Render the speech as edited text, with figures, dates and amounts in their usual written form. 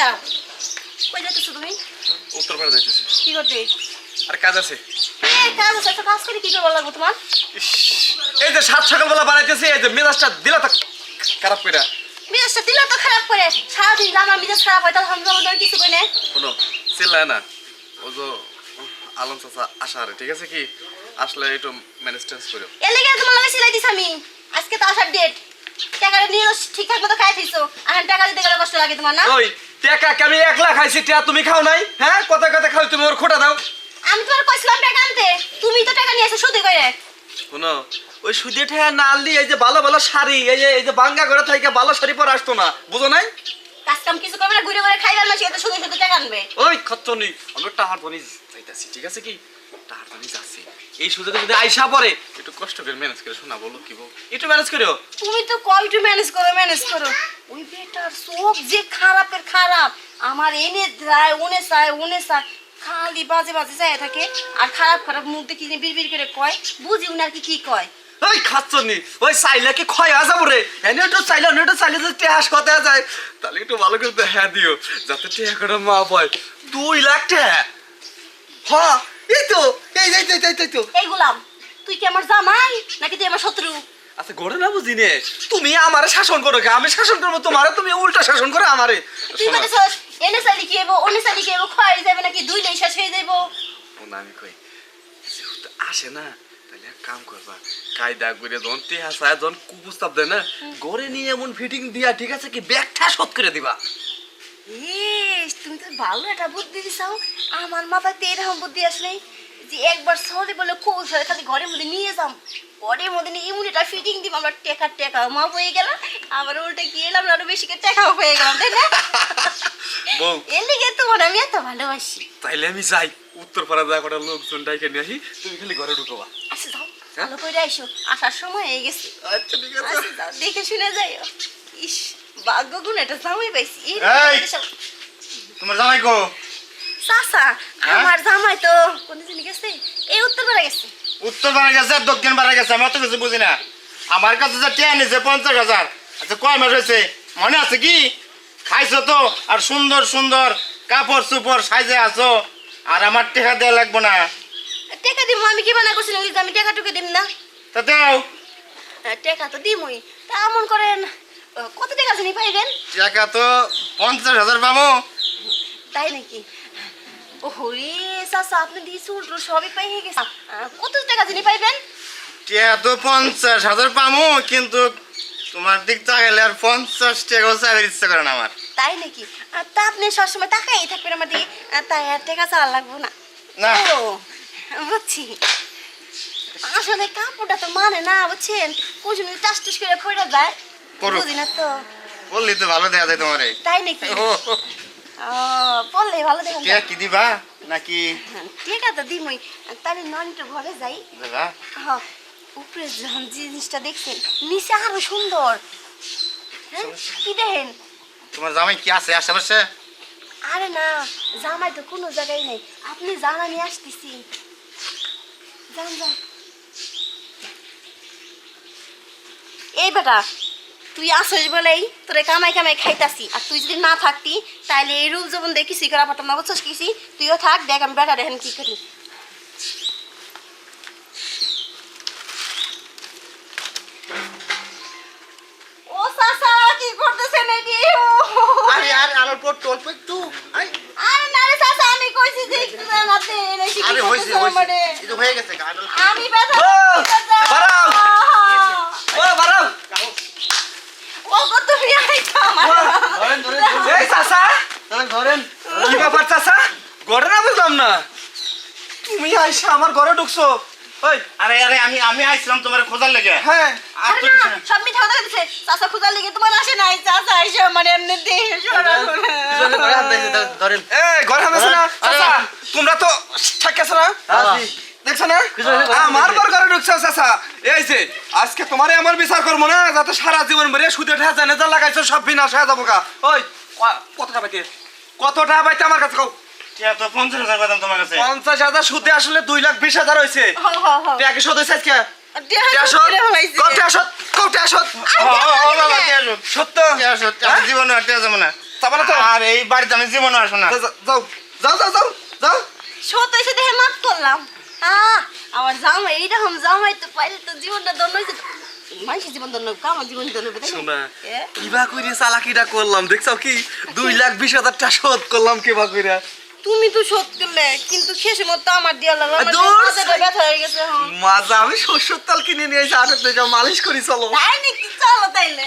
দাঁড়াও, কই যাইতেছো তুমি? উত্তরপাড়া যাইতেছি। কি করতে? আর কাজ আছে। কাজ আছে, তো কাজ করে কি করবো লাগবো তোমার? ইস, এই যে সাত সকালবেলা বানাইতেছি, এই যে মেজাজটা দিলা তো খারাপ কইরা। মেজাজটা দিলে তো খারাপ করে, সারাদিন আমার মেজাজ খারাপ হয়, তখন তোমার কিছু কই না। শোনো, চিল্লায় না, ও যে আলম চাচা আসা আরে, ঠিক আছে কি? আসলে একটু ম্যানেজ টেন্স করো। এর লেগে তোমার লাগে সিলাই দিছি আমি। আজকে তো আসার ডেট, টাকাটা নিয়ে ঠিকঠাক মতো খাই দিছো, এখন টাকা দিতে গেলে কষ্ট লাগে তোমার না? ওই টাকা কি আমি একলা খাইছি, টাকা তুমি খাও নাই? হ্যাঁ, কথা কথা খাও, তুমি ওর খোটা দাও। আমি তোমার কইছিলাম টাকা আনতে, তুমি তো টাকা নিয়ে এসে সুদে করে। শোনো, ওই সুদে ঠেয়া না আনলি এই যে ভালো ভালো শাড়ি, এই যে বাঙ্গা ঘরে থেকে ভালো শাড়ি পরে আসতো না, বুঝো নাই? কাজ কাম কিছু করবে না, ঘুরে ঘুরে খাইবার না, সে তো শুধু শুধু টাকা আনবে। ওই খচ্চনি, আমি টাহার বনি চাইতাছি, ঠিক আছে কি? টাহার বনি যাচ্ছি, এই সুযোগে যদি আইসা পড়ে একটু কষ্ট করে ম্যানেজ করে, শোনা বলো কি বল, একটু ম্যানেজ করো। তুমি তো কল টু ম্যানেজ করো, ম্যানেজ করো। ওই বেটার সব যে খারাপের খারাপ, আমার এনে যায় উনে চায় উনে চায়, খালি বাজে বাজে যায় থাকে, আর খারাপ খারাপ মুখ দেখি বিড়বিড় করে কয়, বুঝি উনার কি কি কয়। ওই খাচ্চনি, ওই চাইলে কি ক্ষয় আ যাবো রে? এনে একটু চাইলে যদি টেহাস কথা যায়, তাহলে একটু ভালো করে হ্যাঁ দিও, যাতে টেহা করে মা পায়। 2 লাখ টাকা। হ্যাঁ, এই তো, এই তো। এই গোলাম, তুই কি আমার জামাই নাকি তুই আমার শত্রু? আচ্ছা, ঘরে না বুঝি নে, তুমি আমারে শাসন করো কে? আমি শাসন করবো তোমারে, তুমি উল্টা শাসন করো আমারে। তুই বলতেছস এনে চাইলে কি হইব, ওনে চাইলে কি হইব, ক্ষয় যাবে নাকি দুইলেই শেষ হয়ে যাইব? ও না, আমি কই যেহেতু আসে না, তাহলে এক কাম করবা, কায়দা করে যখন টেহা চায়, যখন কুপ্রস্তাব দেয় না, ঘরে নিয়ে এমন ফিটিং দিয়া, ঠিক আছে কি, ব্যাগটা শোধ করে দিবা। তুমি তো ভালো একটা বুদ্ধি দিছাও, আমার মাথায় তো এরকম বুদ্ধি আসলে যে একবার সরে বলে কৌশলে খালি ঘরের মধ্যে নিয়ে যাম, ঘরের মধ্যে নিয়ে এমন একটা ফিটিং দিব, আমরা টেকা মা হয়ে গেলাম, আবার উল্টে গিয়ে এলাম আরো বেশি করে টাকাও হয়ে গেলাম, তাই না? বউ, এর লিগে তোমার আমি এত ভালোবাসি। তাইলে আমি যাই উত্তরপাড়া যা কটা লোকজন ডাইকে নিয়ে আসি, তুমি খালি ঘরে ঢুকবা। আচ্ছা যাও, ভালো করে আইসো, আসার সময় হয়ে গেছে। আচ্ছা, ঠিক আছে। আচ্ছা যাও, দেখে শুনে যাইও। ইস, ভাগ্য গুণ এটা জামাই পাইছি। এই! তোমার জামাই কো? চাচা, আমার জামাই তো কোন দিন গেছে, এই উত্তরপাড়া গেছে। উত্তর পাড়া গেছে আর দক্ষিণ পাড়া গেছে, আমি অত কিছু বুঝি না। আমার কাছে যে টিয়া নিছে 50,000। আচ্ছা, কয় মাস হয়েছে মনে আছে কি? খাইছো তো, আর সুন্দর সুন্দর কাপড় চুপড় সাইজে আছো, আর আমার টেকা দেওয়া লাগবো না। টাকা দিব আমি, কি বানা করছিলাম যে আমি টাকা টুকে দিম না? তা দেও। টাকা তো দিমই, তা এমন করেন কত টাকা জানি পাইবেন? টাকা তো 50,000 পাবো। তাই নাকি? ওরে চাচা, আপনি দিয়েছি উল্টো সবই পাই হয়ে গেছে। কত টাকা জানি পাইবেন? টিয়া তো 50,000 পাবো, কিন্তু তোমার দিক তাকাইলে আর 50 টাকাও চাইবার ইচ্ছা করে না আমার। তাই নাকি? তা আপনি সবসময় টাকাই থাকবেন আমার দিকে, তাই আর টাকা চাওয়া লাগবো না। না। ও বুঝছি, আসলে কাপড়টা তো মানে না, বুঝছেন, কোন সময় টাস টাস করে পড়ে যায়, পড়ুক। বুঝি না তো। বললি তো ভালো দেখা যায় তোমারে। তাই নাকি? ও, পড়লে ভালো দেখেন। টিয়া কি দিবা নাকি? ঠিক আছে দিমই, তাহলে নয়নটা ঘরে যাই। দাদা, হ্যাঁ, উপরে যখন যে জিনিসটা দেখছেন, নিচে আরো সুন্দর। হ্যাঁ, কি দেখেন? তোমার জামাই কি আছে আশেপাশে? আরে না, জামাই তো কোনো জায়গায় নেই, আপনি জান আমি আসতেছি। যান যান। এই বেটা, তুই আসিস বলেই তোরে কামাই কামাই খাইতাছি, আর তুই যদি না থাকতি তাহলে এই রূপ জীবন দিয়ে কিছুই করা পারতাম না, বুঝছিস? কিছু তুইও থাক, দেখ আমি বেটা দেখেন কি করি। ও চাচা, কি করতেছেন এটি? আরে আরে আলোর পর অল্প একটু। আরে না রে চাচা, আমি কইছি যে একটু জানাতে এসে কি আরে হইছে করতেছ আমারে? এটা হয়ে গেছে গাড়ল। আমি ব্যথা ও, বাড়াও। ও বাড়াও। ও কত ফিরে আইতা আমার। এই চাচা, ধরেন। কি ব্যাপার চাচা? ঘরে না বুঝলাম না, তুমি আইসা আমার ঘরে ঢুকছো? ওই, আরে আরে আমি আইছিলাম তোমার খোঁজার লেগে। হ্যাঁ, আর আরে তো না, কিছু না। সব মিথ্যা কথা কইতেছে। চাচা খুঁজার লেগে তোমার আসে নাই, চাচা আইসা মানে এমনি দেহে সরা ধরেন। এই ঘরে হামছে না চাচা, তোমরা তো ঠাকাছ না, দেখছ না আমার ঘরে ঢুকছো চাচা? এই যে আজকে তোমারে আমার বিচার করবো না, যাতে সারা জীবন ভরে সুদে ঠেয়া জানে যা লাগাইছো সব বিনাশ হয়ে যাবো গা। ওই কতটা পাইতে আমার কাছে কও। টিয়া তো 50,000 পেতাম তোমার কাছে। 50,000 সুদে আসলে 2,20,000 হয়েছে। টাকা কি শোধ হয়েছে আজকে? সত্য জীবনে আর টিয়া যাবো না। যাবা না তো আর এই বাড়িতে আমি জীবনে আসো না। যাও যাও যাও যাও যাও সত এসে দেখে মাফ করলাম। আমার জামাই এইরকম জামাই তো পাইলে তো জীবনটা ধন্য হয়েছে। মানুষের জীবন ধন্য হোক, আমার জীবন ধন্য হবে, তাই না? শোনা এ? কিবা কইরে চালাকিটা করলাম দেখছাও কি 2,20,000 টাকা শোধ করলাম কিবা কইরা তুমি তো শোধ করলে, কিন্তু শেষে মতো আমার দিয়া লাগলো, আমার দূর মাথাটা ব্যথা হয়ে গেছে এখন। মাজা আমি সরষের তেল কিনে নিয়ে এসে 8 টাকা মালিশ করি চলো তাই নাকি? চলো তাইলে।